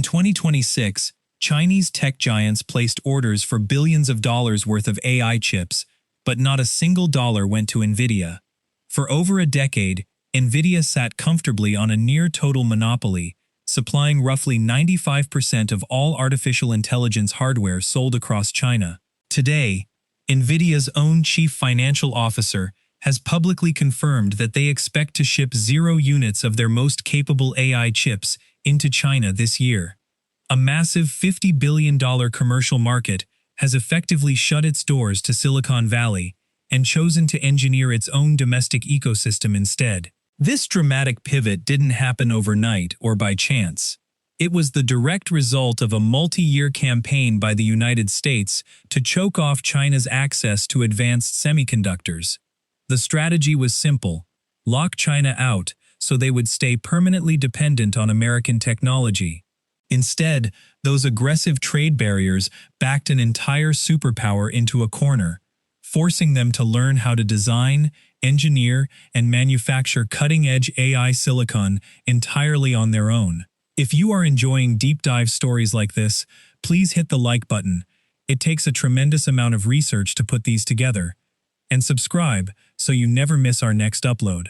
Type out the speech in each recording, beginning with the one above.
In 2026, Chinese tech giants placed orders for billions of dollars worth of AI chips, but not a single dollar went to Nvidia. For over a decade, Nvidia sat comfortably on a near-total monopoly, supplying roughly 95% of all artificial intelligence hardware sold across China. Today, Nvidia's own chief financial officer has publicly confirmed that they expect to ship 0 units of their most capable AI chips into China this year. A massive $50 billion commercial market has effectively shut its doors to Silicon Valley and chosen to engineer its own domestic ecosystem instead. This dramatic pivot didn't happen overnight or by chance. It was the direct result of a multi-year campaign by the United States to choke off China's access to advanced semiconductors. The strategy was simple: lock China out so they would stay permanently dependent on American technology. Instead, those aggressive trade barriers backed an entire superpower into a corner, forcing them to learn how to design, engineer, and manufacture cutting-edge AI silicon entirely on their own. If you are enjoying deep-dive stories like this, please hit the like button. It takes a tremendous amount of research to put these together. And subscribe so you never miss our next upload.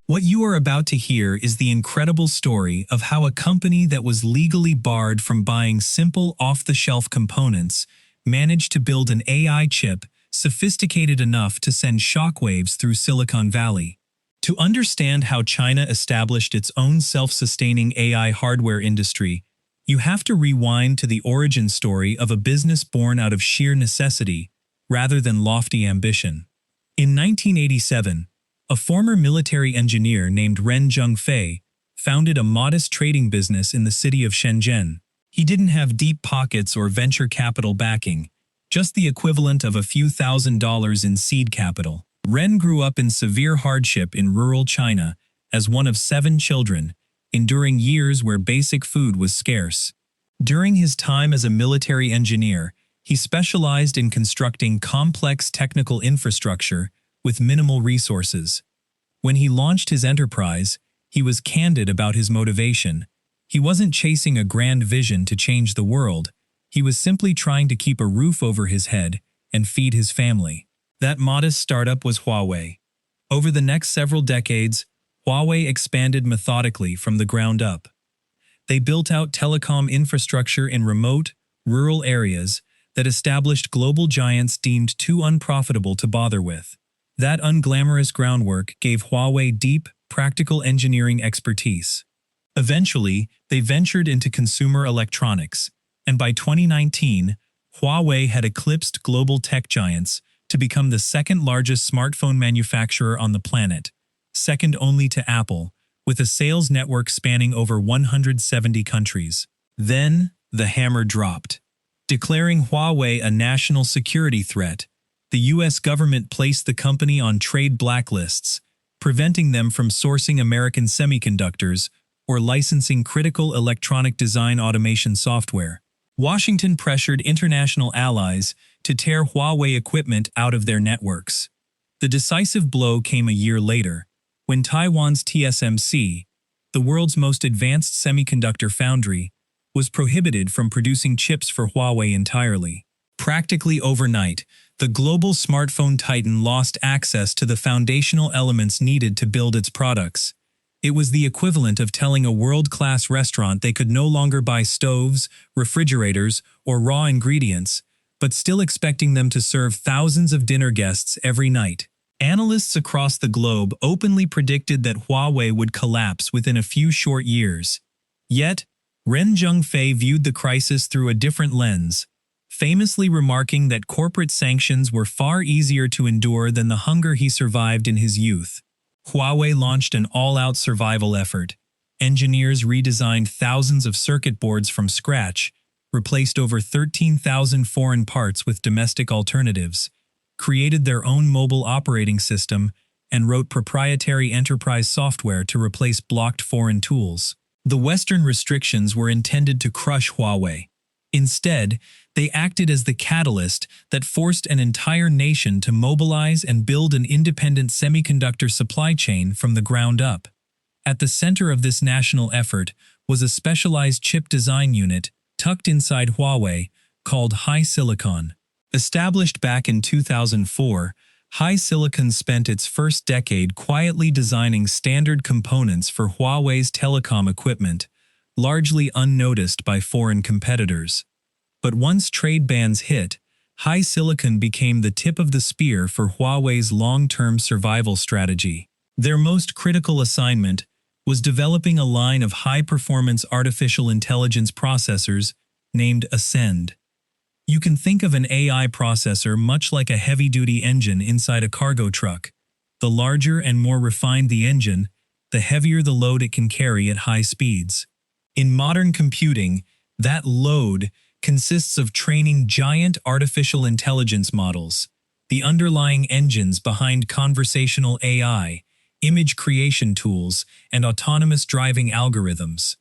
What you are about to hear is the incredible story of how a company that was legally barred from buying simple off-the-shelf components managed to build an AI chip sophisticated enough to send shockwaves through Silicon Valley. To understand how China established its own self-sustaining AI hardware industry, you have to rewind to the origin story of a business born out of sheer necessity rather than lofty ambition. In 1987, a former military engineer named Ren Zhengfei founded a modest trading business in the city of Shenzhen. He didn't have deep pockets or venture capital backing, just the equivalent of a few $1,000s in seed capital. Ren grew up in severe hardship in rural China as one of 7 children, enduring years where basic food was scarce. During his time as a military engineer, he specialized in constructing complex technical infrastructure with minimal resources. When he launched his enterprise, he was candid about his motivation. He wasn't chasing a grand vision to change the world. He was simply trying to keep a roof over his head and feed his family. That modest startup was Huawei. Over the next several decades, Huawei expanded methodically from the ground up. They built out telecom infrastructure in remote, rural areas that established global giants deemed too unprofitable to bother with. That unglamorous groundwork gave Huawei deep, practical engineering expertise. Eventually, they ventured into consumer electronics, and by 2019, Huawei had eclipsed global tech giants to become the second-largest smartphone manufacturer on the planet, second only to Apple, with a sales network spanning over 170 countries. Then, the hammer dropped. Declaring Huawei a national security threat, the U.S. government placed the company on trade blacklists, preventing them from sourcing American semiconductors or licensing critical electronic design automation software. Washington pressured international allies to tear Huawei equipment out of their networks. The decisive blow came a year later, when Taiwan's TSMC, the world's most advanced semiconductor foundry, was prohibited from producing chips for Huawei entirely. Practically overnight, the global smartphone titan lost access to the foundational elements needed to build its products. It was the equivalent of telling a world-class restaurant they could no longer buy stoves, refrigerators, or raw ingredients, but still expecting them to serve thousands of dinner guests every night. Analysts across the globe openly predicted that Huawei would collapse within a few short years. Yet, Ren Zhengfei viewed the crisis through a different lens, famously remarking that corporate sanctions were far easier to endure than the hunger he survived in his youth. Huawei launched an all-out survival effort. Engineers redesigned thousands of circuit boards from scratch, replaced over 13,000 foreign parts with domestic alternatives, created their own mobile operating system, and wrote proprietary enterprise software to replace blocked foreign tools. The Western restrictions were intended to crush Huawei. Instead, they acted as the catalyst that forced an entire nation to mobilize and build an independent semiconductor supply chain from the ground up. At the center of this national effort was a specialized chip design unit tucked inside Huawei called HiSilicon. Established back in 2004, HiSilicon spent its first decade quietly designing standard components for Huawei's telecom equipment, largely unnoticed by foreign competitors. But once trade bans hit, HiSilicon became the tip of the spear for Huawei's long-term survival strategy. Their most critical assignment was developing a line of high-performance artificial intelligence processors named Ascend. You can think of an AI processor much like a heavy-duty engine inside a cargo truck. The larger and more refined the engine, the heavier the load it can carry at high speeds. In modern computing, that load consists of training giant artificial intelligence models, the underlying engines behind conversational AI, image creation tools, and autonomous driving algorithms.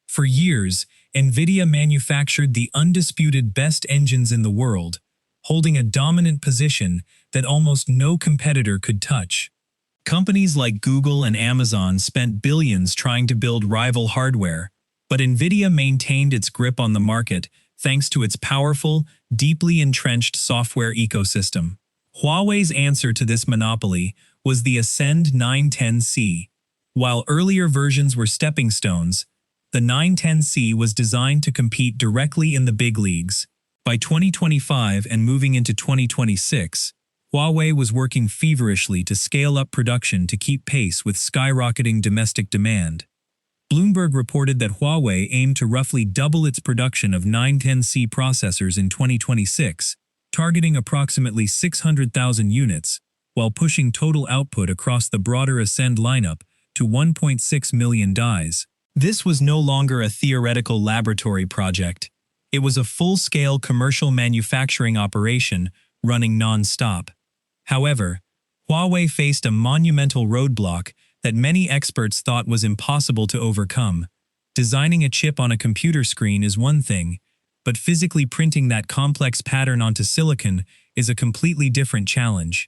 For years, Nvidia manufactured the undisputed best engines in the world, holding a dominant position that almost no competitor could touch. Companies like Google and Amazon spent billions trying to build rival hardware, but Nvidia maintained its grip on the market thanks to its powerful, deeply entrenched software ecosystem. Huawei's answer to this monopoly was the Ascend 910C. While earlier versions were stepping stones, the 910C was designed to compete directly in the big leagues. By 2025 and moving into 2026, Huawei was working feverishly to scale up production to keep pace with skyrocketing domestic demand. Bloomberg reported that Huawei aimed to roughly double its production of 910C processors in 2026, targeting approximately 600,000 units, while pushing total output across the broader Ascend lineup to 1.6 million dies. This was no longer a theoretical laboratory project. It was a full-scale commercial manufacturing operation running non-stop. However, Huawei faced a monumental roadblock that many experts thought was impossible to overcome. Designing a chip on a computer screen is one thing, but physically printing that complex pattern onto silicon is a completely different challenge.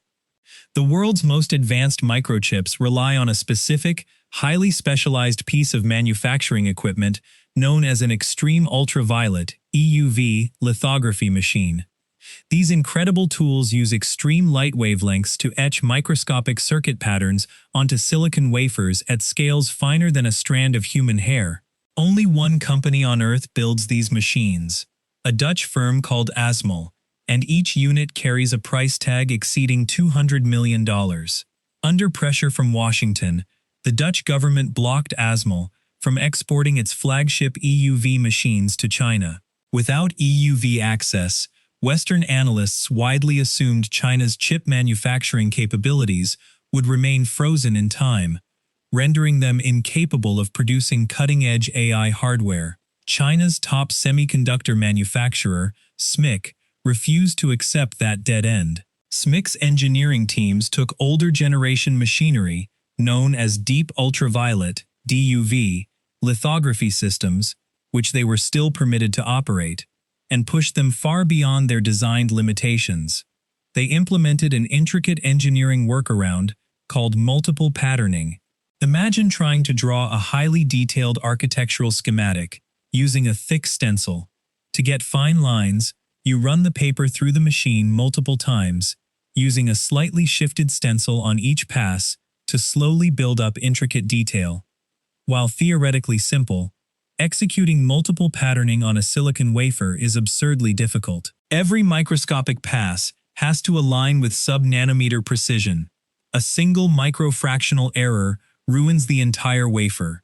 The world's most advanced microchips rely on a specific, highly specialized piece of manufacturing equipment known as an extreme ultraviolet (EUV) lithography machine. These incredible tools use extreme light wavelengths to etch microscopic circuit patterns onto silicon wafers at scales finer than a strand of human hair. Only one company on Earth builds these machines, a Dutch firm called ASML, and each unit carries a price tag exceeding $200 million. Under pressure from Washington, the Dutch government blocked ASML from exporting its flagship EUV machines to China. Without EUV access, Western analysts widely assumed China's chip manufacturing capabilities would remain frozen in time, rendering them incapable of producing cutting-edge AI hardware. China's top semiconductor manufacturer, SMIC, refused to accept that dead end. SMIC's engineering teams took older generation machinery, known as deep ultraviolet (DUV) lithography systems, which they were still permitted to operate, and pushed them far beyond their designed limitations. They implemented an intricate engineering workaround called multiple patterning. Imagine trying to draw a highly detailed architectural schematic using a thick stencil. To get fine lines, you run the paper through the machine multiple times, using a slightly shifted stencil on each pass to slowly build up intricate detail. While theoretically simple, executing multiple patterning on a silicon wafer is absurdly difficult. Every microscopic pass has to align with sub-nanometer precision. A single microfractional error ruins the entire wafer.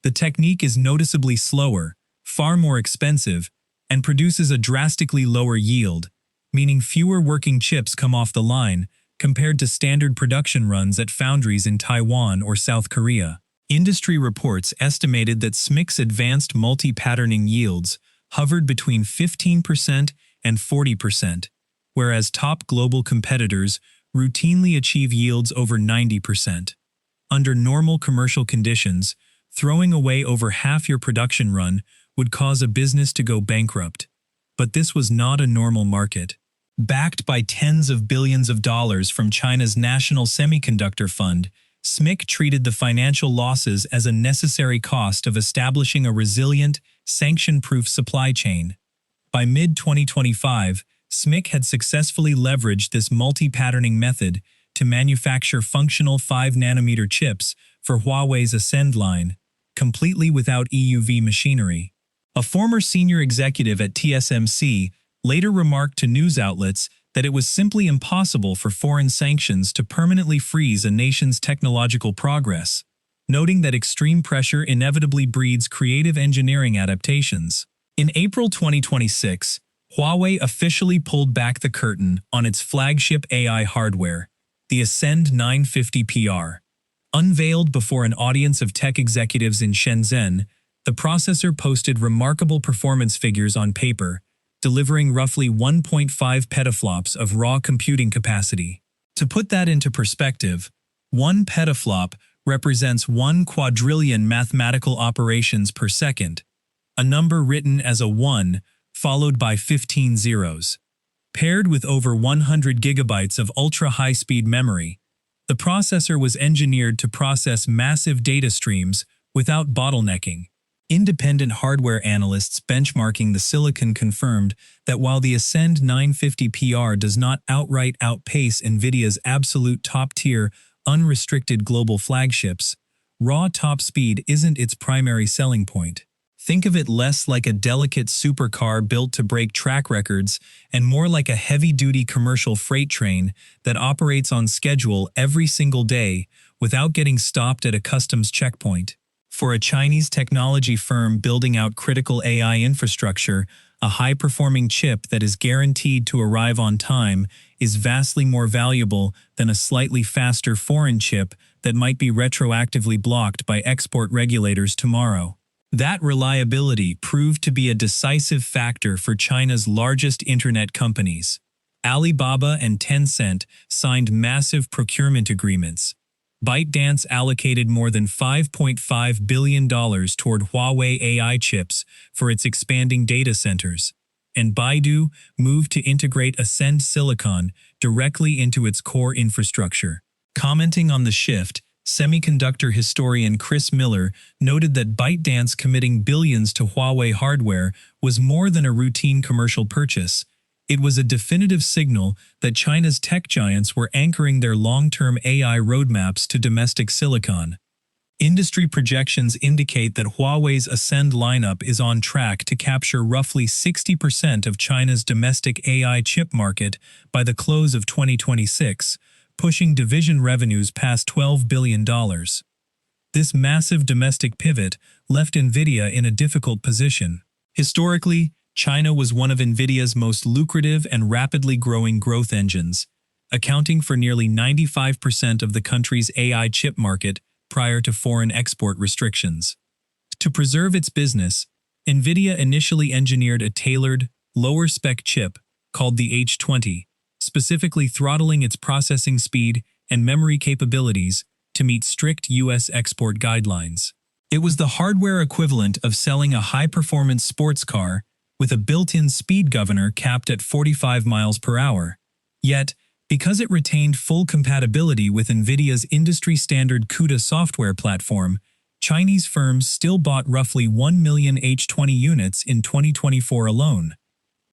The technique is noticeably slower, far more expensive, and produces a drastically lower yield, meaning fewer working chips come off the line compared to standard production runs at foundries in Taiwan or South Korea. Industry reports estimated that SMIC's advanced multi-patterning yields hovered between 15% and 40%, whereas top global competitors routinely achieve yields over 90%. Under normal commercial conditions, throwing away over half your production run would cause a business to go bankrupt. But this was not a normal market. Backed by tens of billions of dollars from China's National Semiconductor Fund, SMIC treated the financial losses as a necessary cost of establishing a resilient, sanction-proof supply chain. By mid-2025, SMIC had successfully leveraged this multi-patterning method to manufacture functional 5-nanometer chips for Huawei's Ascend line, completely without EUV machinery. A former senior executive at TSMC later remarked to news outlets that it was simply impossible for foreign sanctions to permanently freeze a nation's technological progress, noting that extreme pressure inevitably breeds creative engineering adaptations. In April 2026, Huawei officially pulled back the curtain on its flagship AI hardware, the Ascend 950 PR. Unveiled before an audience of tech executives in Shenzhen, the processor posted remarkable performance figures on paper, delivering roughly 1.5 petaflops of raw computing capacity. To put that into perspective, 1 petaflop represents 1 quadrillion mathematical operations per second, a number written as a 1 followed by 15 zeros. Paired with over 100 gigabytes of ultra-high-speed memory, the processor was engineered to process massive data streams without bottlenecking. Independent hardware analysts benchmarking the silicon confirmed that while the Ascend 950 PR does not outright outpace Nvidia's absolute top-tier, unrestricted global flagships, raw top speed isn't its primary selling point. Think of it less like a delicate supercar built to break track records and more like a heavy-duty commercial freight train that operates on schedule every single day without getting stopped at a customs checkpoint. For a Chinese technology firm building out critical AI infrastructure, a high-performing chip that is guaranteed to arrive on time is vastly more valuable than a slightly faster foreign chip that might be retroactively blocked by export regulators tomorrow. That reliability proved to be a decisive factor for China's largest internet companies. Alibaba and Tencent signed massive procurement agreements. ByteDance allocated more than $5.5 billion toward Huawei AI chips for its expanding data centers, and Baidu moved to integrate Ascend Silicon directly into its core infrastructure. Commenting on the shift, Semiconductor historian Chris Miller noted that ByteDance committing billions to Huawei hardware was more than a routine commercial purchase. It was a definitive signal that China's tech giants were anchoring their long-term AI roadmaps to domestic silicon. Industry projections indicate that Huawei's Ascend lineup is on track to capture roughly 60% of China's domestic AI chip market by the close of 2026, pushing division revenues past $12 billion. This massive domestic pivot left Nvidia in a difficult position. Historically, China was one of Nvidia's most lucrative and rapidly growing growth engines, accounting for nearly 95% of the country's AI chip market prior to foreign export restrictions. To preserve its business, Nvidia initially engineered a tailored, lower-spec chip called the H20, specifically throttling its processing speed and memory capabilities to meet strict U.S. export guidelines. It was the hardware equivalent of selling a high-performance sports car with a built-in speed governor capped at 45 miles per hour. Yet, because it retained full compatibility with Nvidia's industry-standard CUDA software platform, Chinese firms still bought roughly 1 million H20 units in 2024 alone.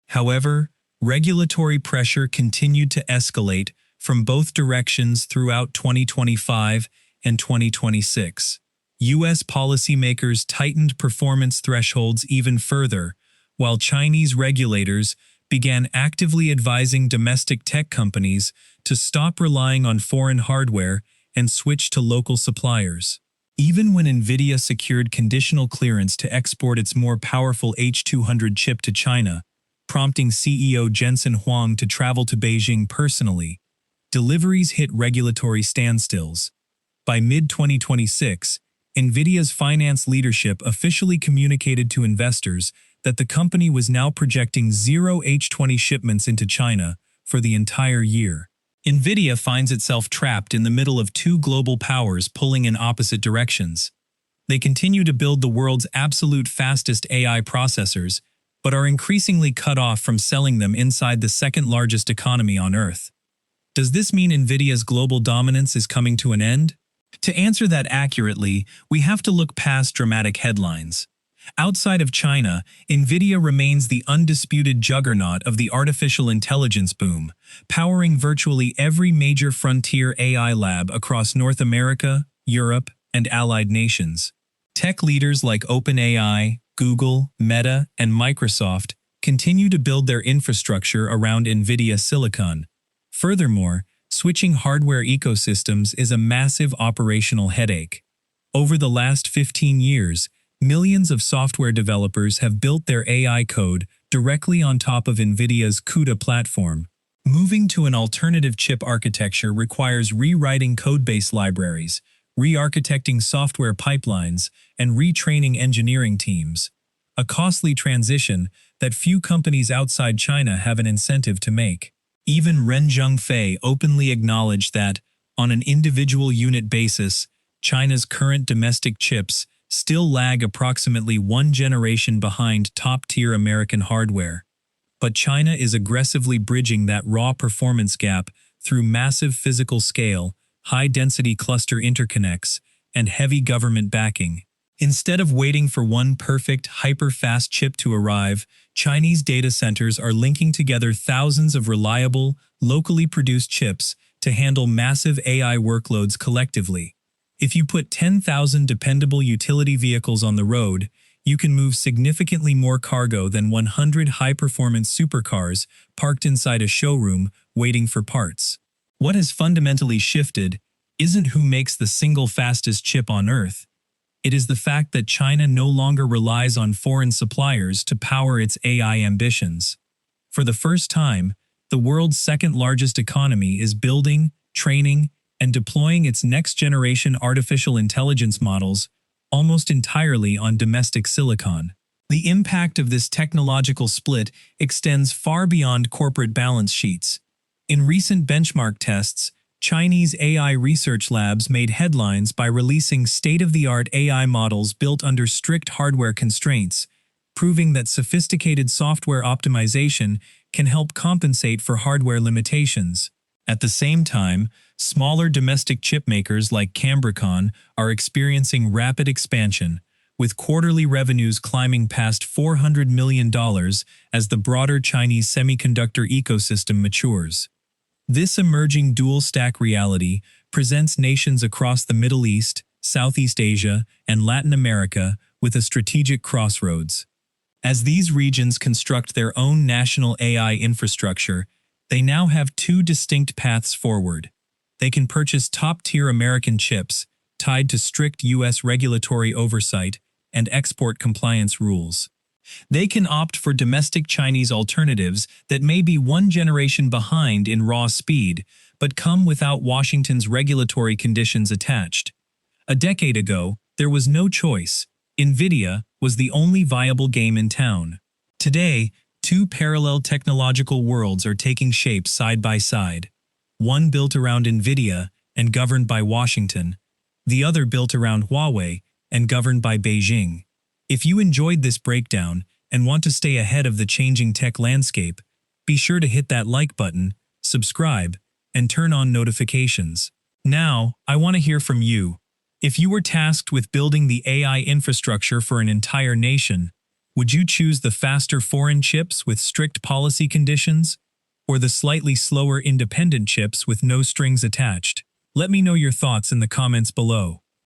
However, regulatory pressure continued to escalate from both directions throughout 2025 and 2026. U.S. policymakers tightened performance thresholds even further, while Chinese regulators began actively advising domestic tech companies to stop relying on foreign hardware and switch to local suppliers. Even when Nvidia secured conditional clearance to export its more powerful H200 chip to China, prompting CEO Jensen Huang to travel to Beijing personally, deliveries hit regulatory standstills. By mid-2026, Nvidia's finance leadership officially communicated to investors that the company was now projecting 0 H20 shipments into China for the entire year. Nvidia finds itself trapped in the middle of two global powers pulling in opposite directions. They continue to build the world's absolute fastest AI processors, but are increasingly cut off from selling them inside the second-largest economy on Earth. Does this mean Nvidia's global dominance is coming to an end? To answer that accurately, we have to look past dramatic headlines. Outside of China, Nvidia remains the undisputed juggernaut of the artificial intelligence boom, powering virtually every major frontier AI lab across North America, Europe, and allied nations. Tech leaders like OpenAI, Google, Meta, and Microsoft continue to build their infrastructure around Nvidia silicon. Furthermore, switching hardware ecosystems is a massive operational headache. Over the last 15 years, millions of software developers have built their AI code directly on top of Nvidia's CUDA platform. Moving to an alternative chip architecture requires rewriting codebase libraries, re-architecting software pipelines, and retraining engineering teams. A costly transition that few companies outside China have an incentive to make. Even Ren Zhengfei openly acknowledged that, on an individual unit basis, China's current domestic chips still lag approximately one generation behind top-tier American hardware. But China is aggressively bridging that raw performance gap through massive physical scale, high-density cluster interconnects, and heavy government backing. Instead of waiting for one perfect, hyper-fast chip to arrive, Chinese data centers are linking together thousands of reliable, locally produced chips to handle massive AI workloads collectively. If you put 10,000 dependable utility vehicles on the road, you can move significantly more cargo than 100 high-performance supercars parked inside a showroom waiting for parts. What has fundamentally shifted isn't who makes the single fastest chip on Earth. It is the fact that China no longer relies on foreign suppliers to power its AI ambitions. For the first time, the world's second-largest economy is building, training, and deploying its next-generation artificial intelligence models almost entirely on domestic silicon. The impact of this technological split extends far beyond corporate balance sheets. In recent benchmark tests, Chinese AI research labs made headlines by releasing state-of-the-art AI models built under strict hardware constraints, proving that sophisticated software optimization can help compensate for hardware limitations. At the same time, smaller domestic chip makers like Cambricon are experiencing rapid expansion, with quarterly revenues climbing past $400 million as the broader Chinese semiconductor ecosystem matures. This emerging dual-stack reality presents nations across the Middle East, Southeast Asia, and Latin America with a strategic crossroads. As these regions construct their own national AI infrastructure, they now have two distinct paths forward. They can purchase top-tier American chips, tied to strict U.S. regulatory oversight and export compliance rules. They can opt for domestic Chinese alternatives that may be one generation behind in raw speed, but come without Washington's regulatory conditions attached. A decade ago, there was no choice. Nvidia was the only viable game in town. Today, two parallel technological worlds are taking shape side by side. One built around Nvidia and governed by Washington, the other built around Huawei and governed by Beijing. If you enjoyed this breakdown and want to stay ahead of the changing tech landscape, be sure to hit that like button, subscribe, and turn on notifications. Now, I want to hear from you. If you were tasked with building the AI infrastructure for an entire nation, would you choose the faster foreign chips with strict policy conditions, or the slightly slower independent chips with no strings attached? Let me know your thoughts in the comments below.